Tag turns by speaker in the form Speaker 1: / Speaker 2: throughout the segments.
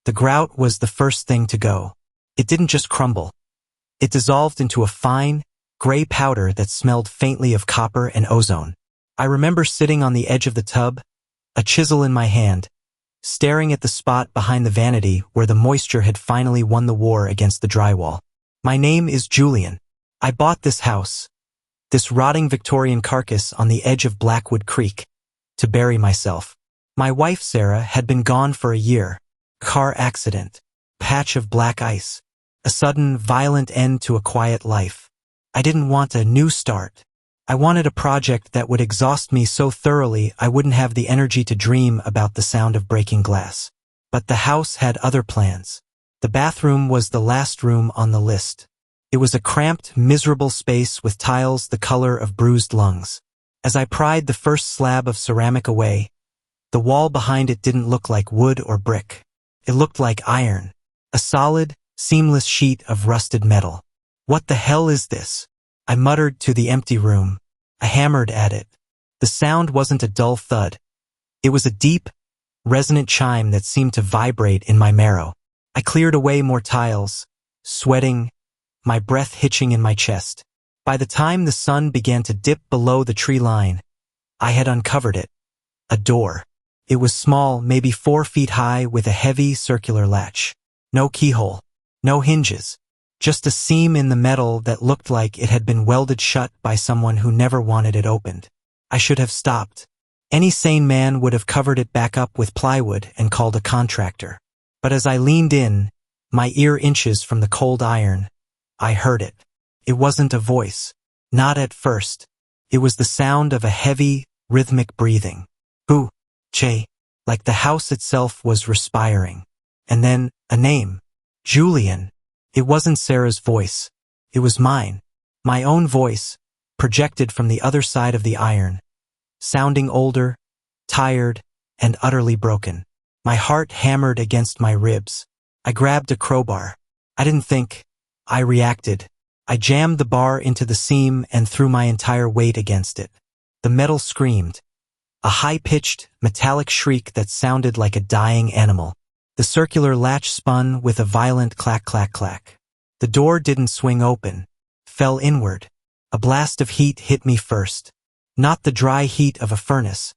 Speaker 1: The grout was the first thing to go. It didn't just crumble. It dissolved into a fine, gray powder that smelled faintly of copper and ozone. I remember sitting on the edge of the tub, a chisel in my hand, staring at the spot behind the vanity where the moisture had finally won the war against the drywall. My name is Julian. I bought this house, this rotting Victorian carcass on the edge of Blackwood Creek, to bury myself. My wife, Sarah, had been gone for a year. Car accident, patch of black ice, a sudden, violent end to a quiet life. I didn't want a new start. I wanted a project that would exhaust me so thoroughly I wouldn't have the energy to dream about the sound of breaking glass. But the house had other plans. The bathroom was the last room on the list. It was a cramped, miserable space with tiles the color of bruised lungs. As I pried the first slab of ceramic away, the wall behind it didn't look like wood or brick. It looked like iron, a solid, seamless sheet of rusted metal. What the hell is this? I muttered to the empty room. I hammered at it. The sound wasn't a dull thud. It was a deep, resonant chime that seemed to vibrate in my marrow. I cleared away more tiles, sweating, my breath hitching in my chest. By the time the sun began to dip below the tree line, I had uncovered it. A door. It was small, maybe 4 feet high, with a heavy circular latch. No keyhole. No hinges. Just a seam in the metal that looked like it had been welded shut by someone who never wanted it opened. I should have stopped. Any sane man would have covered it back up with plywood and called a contractor. But as I leaned in, my ear inches from the cold iron, I heard it. It wasn't a voice. Not at first. It was the sound of a heavy, rhythmic breathing. Hoo, che, like the house itself was respiring. And then, a name. Julian. It wasn't Sarah's voice. It was mine. My own voice, projected from the other side of the iron, sounding older, tired, and utterly broken. My heart hammered against my ribs. I grabbed a crowbar. I didn't think. I reacted. I jammed the bar into the seam and threw my entire weight against it. The metal screamed. A high-pitched, metallic shriek that sounded like a dying animal. The circular latch spun with a violent clack, clack, clack. The door didn't swing open, fell inward. A blast of heat hit me first. Not the dry heat of a furnace,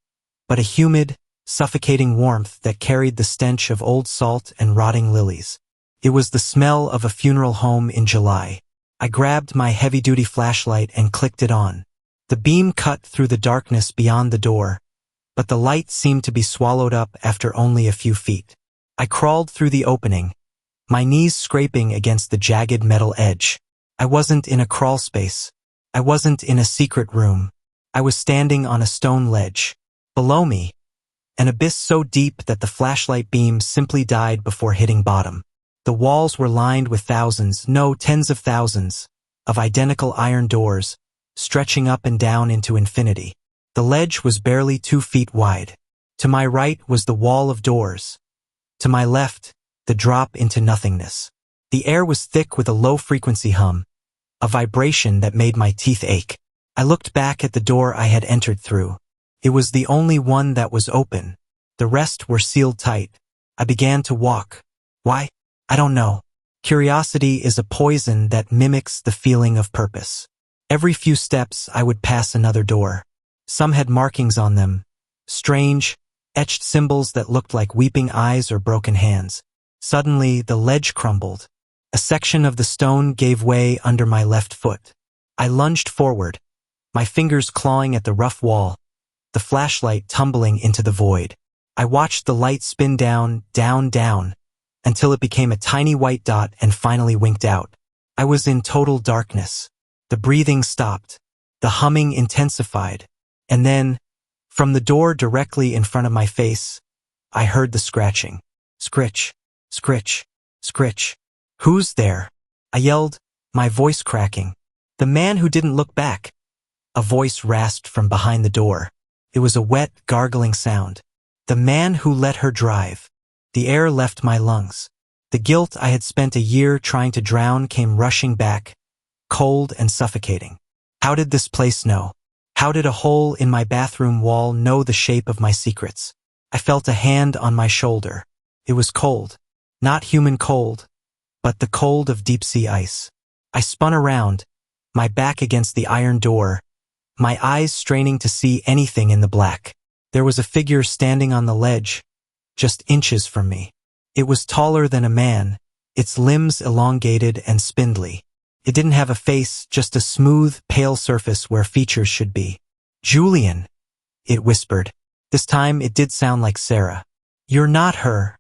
Speaker 1: but a humid, suffocating warmth that carried the stench of old salt and rotting lilies. It was the smell of a funeral home in July. I grabbed my heavy-duty flashlight and clicked it on. The beam cut through the darkness beyond the door, but the light seemed to be swallowed up after only a few feet. I crawled through the opening, my knees scraping against the jagged metal edge. I wasn't in a crawl space. I wasn't in a secret room. I was standing on a stone ledge. Below me, an abyss so deep that the flashlight beam simply died before hitting bottom. The walls were lined with thousands, no, tens of thousands, of identical iron doors, stretching up and down into infinity. The ledge was barely 2 feet wide. To my right was the wall of doors. To my left, the drop into nothingness. The air was thick with a low-frequency hum, a vibration that made my teeth ache. I looked back at the door I had entered through. It was the only one that was open. The rest were sealed tight. I began to walk. Why? I don't know. Curiosity is a poison that mimics the feeling of purpose. Every few steps I would pass another door. Some had markings on them, strange, etched symbols that looked like weeping eyes or broken hands. Suddenly, the ledge crumbled. A section of the stone gave way under my left foot. I lunged forward, my fingers clawing at the rough wall, the flashlight tumbling into the void. I watched the light spin down, down, down, until it became a tiny white dot and finally winked out. I was in total darkness. The breathing stopped. The humming intensified. And then, from the door directly in front of my face, I heard the scratching. Scritch, scritch, scritch. Who's there? I yelled, my voice cracking. The man who didn't look back. A voice rasped from behind the door. It was a wet, gargling sound. The man who let her drive. The air left my lungs. The guilt I had spent a year trying to drown came rushing back, cold and suffocating. How did this place know? How did a hole in my bathroom wall know the shape of my secrets? I felt a hand on my shoulder. It was cold. Not human cold, but the cold of deep-sea ice. I spun around, my back against the iron door, my eyes straining to see anything in the black. There was a figure standing on the ledge, just inches from me. It was taller than a man, its limbs elongated and spindly. It didn't have a face, just a smooth, pale surface where features should be. "Julian," it whispered. This time it did sound like Sarah. "You're not her,"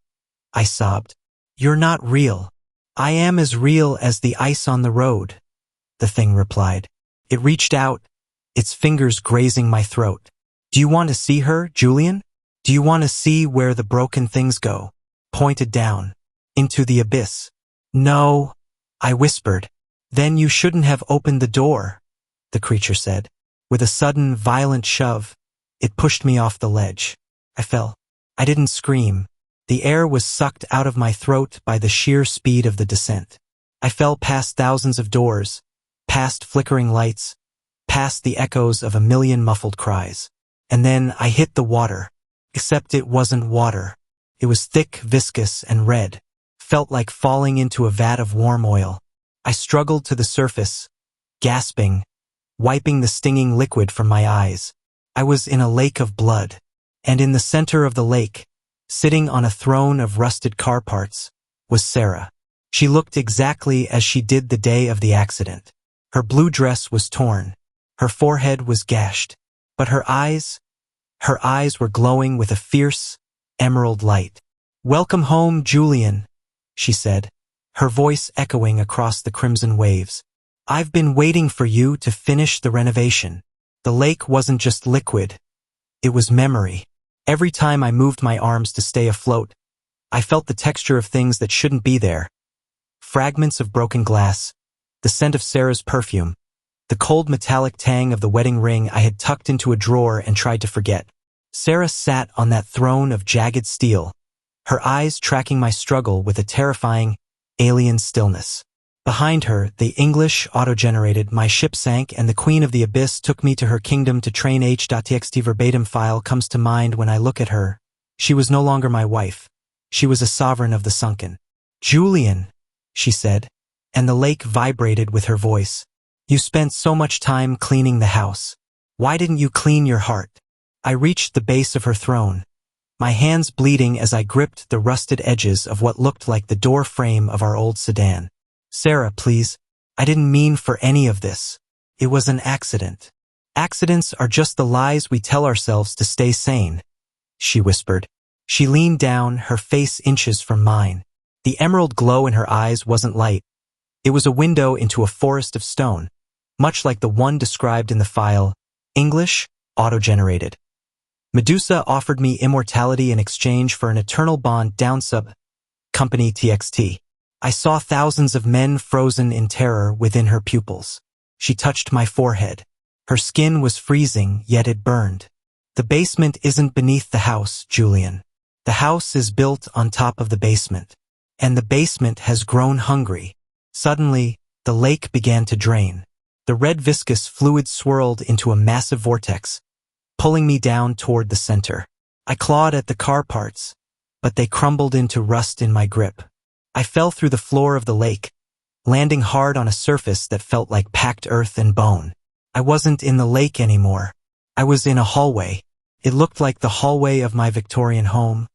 Speaker 1: I sobbed. "You're not real." "I am as real as the ice on the road," the thing replied. It reached out, its fingers grazing my throat. "Do you want to see her, Julian? Do you want to see where the broken things go?" Pointed down, into the abyss. "No," I whispered. "Then you shouldn't have opened the door," the creature said. With a sudden, violent shove, it pushed me off the ledge. I fell. I didn't scream. The air was sucked out of my throat by the sheer speed of the descent. I fell past thousands of doors, past flickering lights, past the echoes of a million muffled cries. And then I hit the water. Except it wasn't water. It was thick, viscous, and red. Felt like falling into a vat of warm oil. I struggled to the surface, gasping, wiping the stinging liquid from my eyes. I was in a lake of blood. And in the center of the lake, sitting on a throne of rusted car parts, was Sarah. She looked exactly as she did the day of the accident. Her blue dress was torn. Her forehead was gashed. But her eyes were glowing with a fierce, emerald light. "Welcome home, Julian," she said, her voice echoing across the crimson waves. "I've been waiting for you to finish the renovation." The lake wasn't just liquid. It was memory. Every time I moved my arms to stay afloat, I felt the texture of things that shouldn't be there. Fragments of broken glass, the scent of Sarah's perfume, the cold metallic tang of the wedding ring I had tucked into a drawer and tried to forget. Sarah sat on that throne of jagged steel, her eyes tracking my struggle with a terrifying, alien stillness. Behind her, the English auto-generated "My ship sank and the Queen of the Abyss took me to her kingdom to train h.txt verbatim file comes to mind when I look at her. She was no longer my wife. She was a sovereign of the sunken. "Julian," she said, and the lake vibrated with her voice. "You spent so much time cleaning the house. Why didn't you clean your heart?" I reached the base of her throne, my hands bleeding as I gripped the rusted edges of what looked like the door frame of our old sedan. "Sarah, please. I didn't mean for any of this. It was an accident." "Accidents are just the lies we tell ourselves to stay sane," she whispered. She leaned down, her face inches from mine. The emerald glow in her eyes wasn't light. It was a window into a forest of stone, much like the one described in the file, English, auto-generated. "Medusa offered me immortality in exchange for an eternal bond downsub, company TXT. I saw thousands of men frozen in terror within her pupils. She touched my forehead. Her skin was freezing, yet it burned. The basement isn't beneath the house, Julian. The house is built on top of the basement. And the basement has grown hungry." Suddenly, the lake began to drain. The red viscous fluid swirled into a massive vortex, pulling me down toward the center. I clawed at the car parts, but they crumbled into rust in my grip. I fell through the floor of the lake, landing hard on a surface that felt like packed earth and bone. I wasn't in the lake anymore. I was in a hallway. It looked like the hallway of my Victorian home,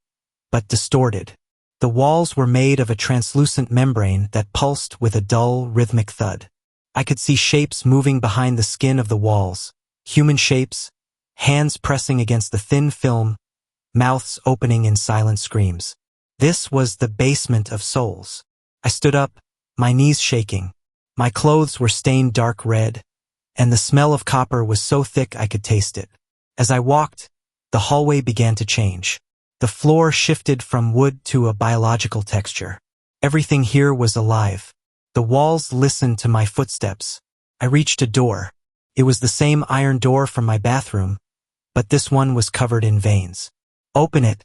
Speaker 1: but distorted. The walls were made of a translucent membrane that pulsed with a dull, rhythmic thud. I could see shapes moving behind the skin of the walls, human shapes, hands pressing against the thin film, mouths opening in silent screams. This was the basement of souls. I stood up, my knees shaking. My clothes were stained dark red, and the smell of copper was so thick I could taste it. As I walked, the hallway began to change. The floor shifted from wood to a biological texture. Everything here was alive. The walls listened to my footsteps. I reached a door. It was the same iron door from my bathroom, but this one was covered in veins. "Open it,"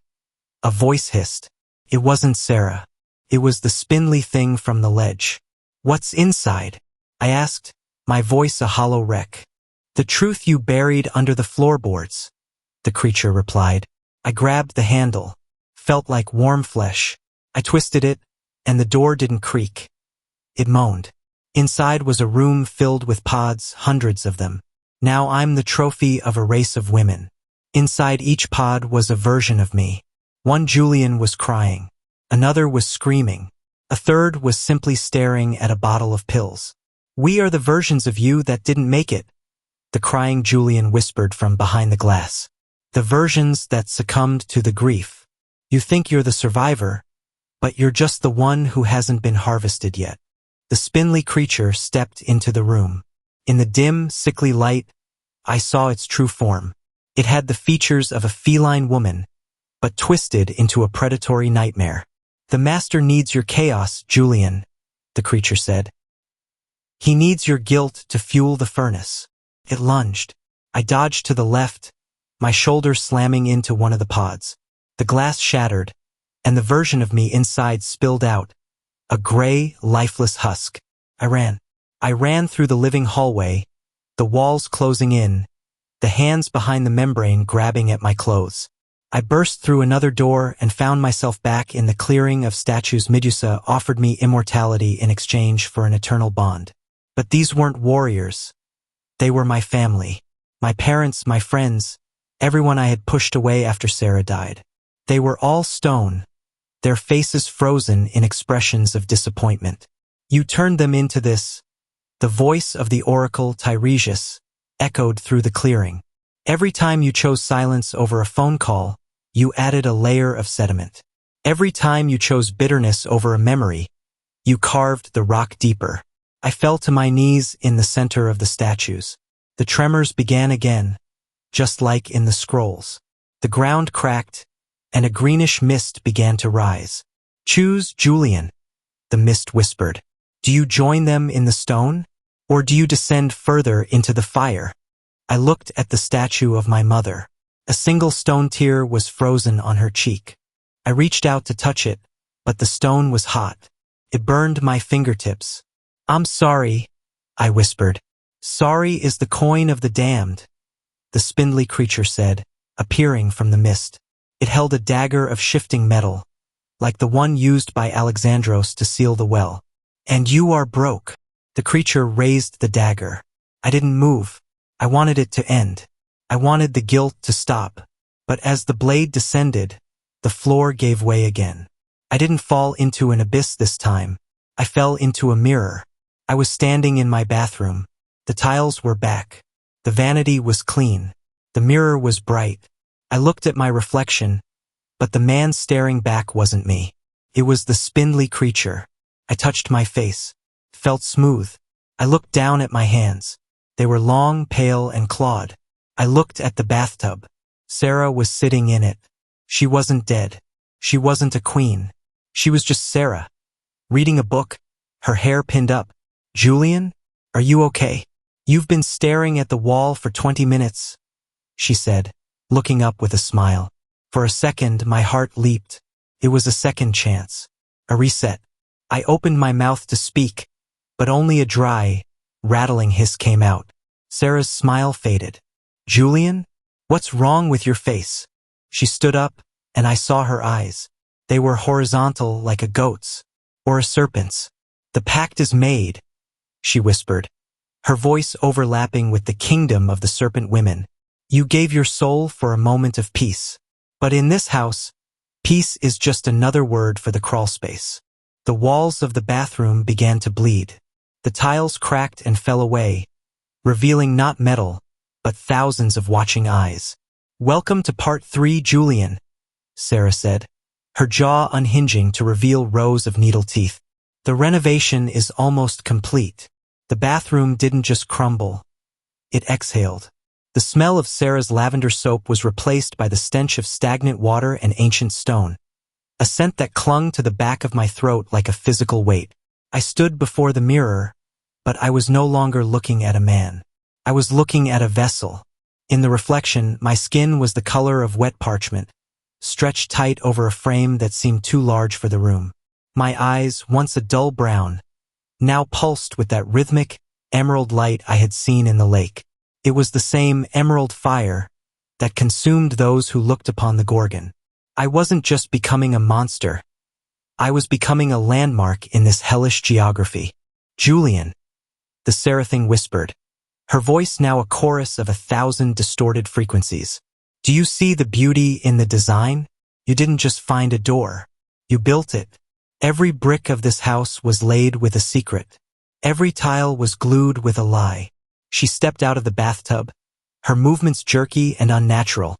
Speaker 1: a voice hissed. It wasn't Sarah. It was the spindly thing from the ledge. "What's inside?" I asked, my voice a hollow wreck. "The truth you buried under the floorboards," the creature replied. I grabbed the handle. Felt like warm flesh. I twisted it, and the door didn't creak. It moaned. Inside was a room filled with pods, hundreds of them. Now I'm the trophy of a race of women. Inside each pod was a version of me. One Julian was crying. Another was screaming. A third was simply staring at a bottle of pills. We are the versions of you that didn't make it, the crying Julian whispered from behind the glass. The versions that succumbed to the grief. You think you're the survivor, but you're just the one who hasn't been harvested yet. The spindly creature stepped into the room. In the dim, sickly light, I saw its true form. It had the features of a feline woman, but twisted into a predatory nightmare. The master needs your chaos, Julian, the creature said. He needs your guilt to fuel the furnace. It lunged. I dodged to the left, my shoulder slamming into one of the pods. The glass shattered, and the version of me inside spilled out, a gray, lifeless husk. I ran through the living hallway, the walls closing in, the hands behind the membrane grabbing at my clothes. I burst through another door and found myself back in the clearing of statues. Medusa offered me immortality in exchange for an eternal bond. But these weren't warriors. They were my family. My parents, my friends, everyone I had pushed away after Sarah died. They were all stone, their faces frozen in expressions of disappointment. You turned them into this. The voice of the oracle Tiresias echoed through the clearing. Every time you chose silence over a phone call, you added a layer of sediment. Every time you chose bitterness over a memory, you carved the rock deeper. I fell to my knees in the center of the statues. The tremors began again, just like in the scrolls. The ground cracked, and a greenish mist began to rise. Choose Julian, the mist whispered. Do you join them in the stone, or do you descend further into the fire? I looked at the statue of my mother. A single stone tear was frozen on her cheek. I reached out to touch it, but the stone was hot. It burned my fingertips. I'm sorry, I whispered. Sorry is the coin of the damned, the spindly creature said, appearing from the mist. It held a dagger of shifting metal, like the one used by Alexandros to seal the well. And you are broke. The creature raised the dagger. I didn't move. I wanted it to end. I wanted the guilt to stop. But as the blade descended, the floor gave way again. I didn't fall into an abyss this time. I fell into a mirror. I was standing in my bathroom. The tiles were back. The vanity was clean. The mirror was bright. I looked at my reflection, but the man staring back wasn't me. It was the spindly creature. I touched my face. Felt smooth. I looked down at my hands. They were long, pale, and clawed. I looked at the bathtub. Sarah was sitting in it. She wasn't dead. She wasn't a queen. She was just Sarah, reading a book, her hair pinned up. Julian, are you okay? You've been staring at the wall for 20 minutes, she said, looking up with a smile. For a second, my heart leaped. It was a second chance. A reset. I opened my mouth to speak, but only a dry, rattling hiss came out. Sarah's smile faded. Julian, what's wrong with your face? She stood up, and I saw her eyes. They were horizontal like a goat's, or a serpent's. The pact is made, she whispered, her voice overlapping with the kingdom of the serpent women. You gave your soul for a moment of peace. But in this house, peace is just another word for the crawl space. The walls of the bathroom began to bleed. The tiles cracked and fell away, revealing not metal, but thousands of watching eyes. Welcome to part 3, Julian, Sarah said, her jaw unhinging to reveal rows of needle teeth. The renovation is almost complete. The bathroom didn't just crumble. It exhaled. The smell of Sarah's lavender soap was replaced by the stench of stagnant water and ancient stone, a scent that clung to the back of my throat like a physical weight. I stood before the mirror, but I was no longer looking at a man. I was looking at a vessel. In the reflection, my skin was the color of wet parchment, stretched tight over a frame that seemed too large for the room. My eyes, once a dull brown, now pulsed with that rhythmic, emerald light I had seen in the lake. It was the same emerald fire that consumed those who looked upon the Gorgon. I wasn't just becoming a monster. I was becoming a landmark in this hellish geography. Julian, the Seraphim whispered, her voice now a chorus of 1,000 distorted frequencies. Do you see the beauty in the design? You didn't just find a door. You built it. Every brick of this house was laid with a secret. Every tile was glued with a lie. She stepped out of the bathtub, her movements jerky and unnatural,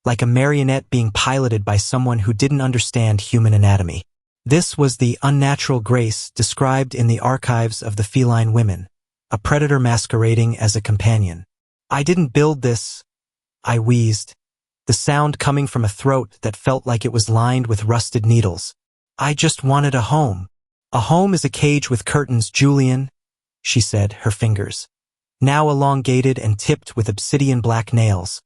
Speaker 1: like a marionette being piloted by someone who didn't understand human anatomy. This was the unnatural grace described in the archives of the feline women, a predator masquerading as a companion. I didn't build this, I wheezed, the sound coming from a throat that felt like it was lined with rusted needles. I just wanted a home. A home is a cage with curtains, Julian, she said, her fingers, now elongated and tipped with obsidian black nails,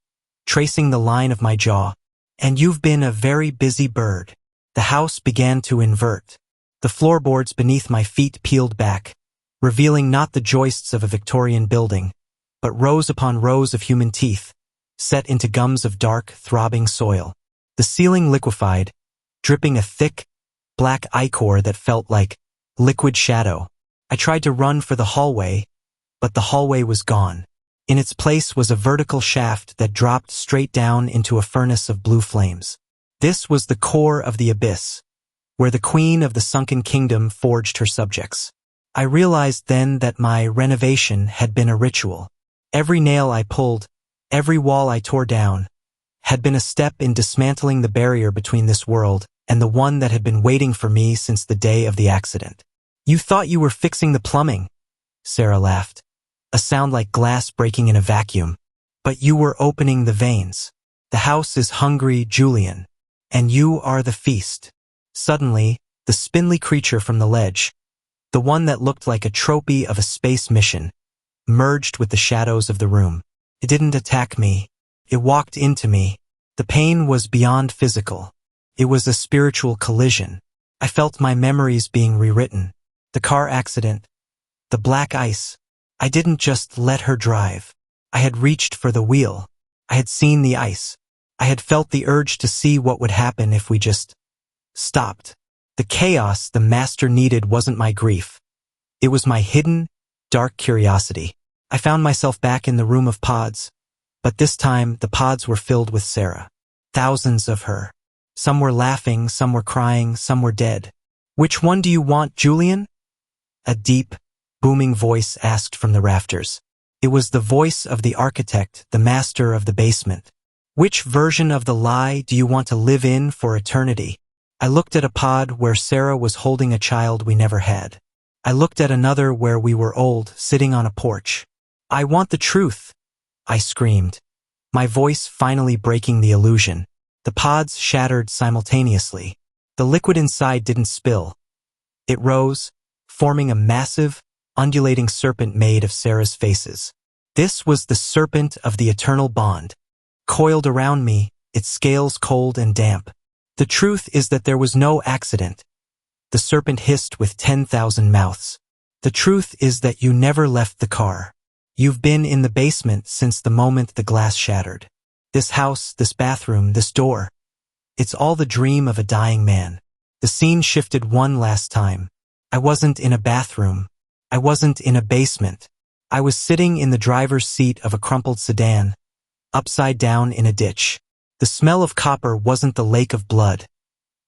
Speaker 1: tracing the line of my jaw. And you've been a very busy bird. The house began to invert. The floorboards beneath my feet peeled back, revealing not the joists of a Victorian building, but rows upon rows of human teeth, set into gums of dark, throbbing soil. The ceiling liquefied, dripping a thick, black ichor that felt like liquid shadow. I tried to run for the hallway, but the hallway was gone. In its place was a vertical shaft that dropped straight down into a furnace of blue flames. This was the core of the abyss, where the queen of the sunken kingdom forged her subjects. I realized then that my renovation had been a ritual. Every nail I pulled, every wall I tore down, had been a step in dismantling the barrier between this world and the one that had been waiting for me since the day of the accident. You thought you were fixing the plumbing, Sarah laughed, a sound like glass breaking in a vacuum. But you were opening the veins. The house is hungry, Julian, and you are the feast. Suddenly, the spindly creature from the ledge, the one that looked like a trophy of a space mission, merged with the shadows of the room. It didn't attack me. It walked into me. The pain was beyond physical. It was a spiritual collision. I felt my memories being rewritten. The car accident, the black ice. I didn't just let her drive. I had reached for the wheel. I had seen the ice. I had felt the urge to see what would happen if we just stopped. The chaos the master needed wasn't my grief. It was my hidden, dark curiosity. I found myself back in the room of pods, but this time the pods were filled with Sarah. Thousands of her. Some were laughing, some were crying, some were dead. Which one do you want, Julian? A deep, booming voice asked from the rafters. It was the voice of the architect, the master of the basement. Which version of the lie do you want to live in for eternity? I looked at a pod where Sarah was holding a child we never had. I looked at another where we were old, sitting on a porch. I want the truth, I screamed, my voice finally breaking the illusion. The pods shattered simultaneously. The liquid inside didn't spill. It rose, forming a massive, undulating serpent made of Sarah's faces. This was the serpent of the eternal bond. Coiled around me, its scales cold and damp. The truth is that there was no accident. The serpent hissed with 10,000 mouths. The truth is that you never left the car. You've been in the basement since the moment the glass shattered. This house, this bathroom, this door. It's all the dream of a dying man. The scene shifted one last time. I wasn't in a bathroom. I wasn't in a basement. I was sitting in the driver's seat of a crumpled sedan, upside down in a ditch. The smell of copper wasn't the lake of blood.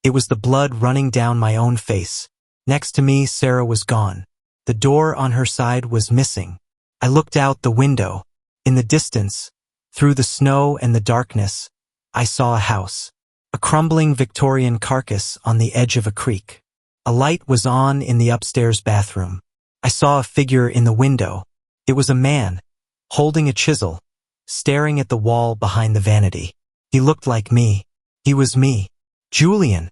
Speaker 1: It was the blood running down my own face. Next to me, Sarah was gone. The door on her side was missing. I looked out the window. In the distance, through the snow and the darkness, I saw a house. A crumbling Victorian carcass on the edge of a creek. A light was on in the upstairs bathroom. I saw a figure in the window. It was a man, holding a chisel, staring at the wall behind the vanity. He looked like me. He was me. Julian.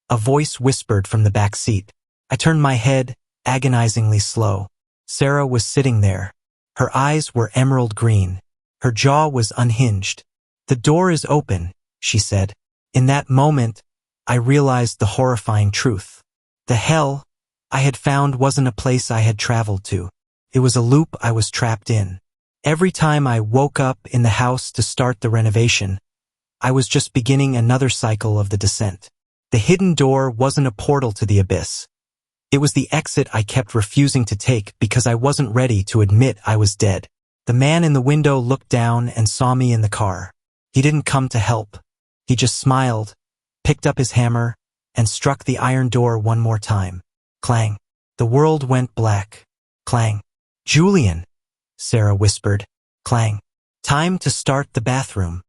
Speaker 1: A voice whispered from the back seat. I turned my head, agonizingly slow. Sarah was sitting there. Her eyes were emerald green. Her jaw was unhinged. The door is open, she said. In that moment, I realized the horrifying truth. The hell I had found wasn't a place I had traveled to. It was a loop I was trapped in. Every time I woke up in the house to start the renovation, I was just beginning another cycle of the descent. The hidden door wasn't a portal to the abyss. It was the exit I kept refusing to take because I wasn't ready to admit I was dead. The man in the window looked down and saw me in the car. He didn't come to help. He just smiled, picked up his hammer, and struck the iron door one more time. Clang. The world went black. Clang. Julian, Sarah whispered. Clang. Time to start the bathroom.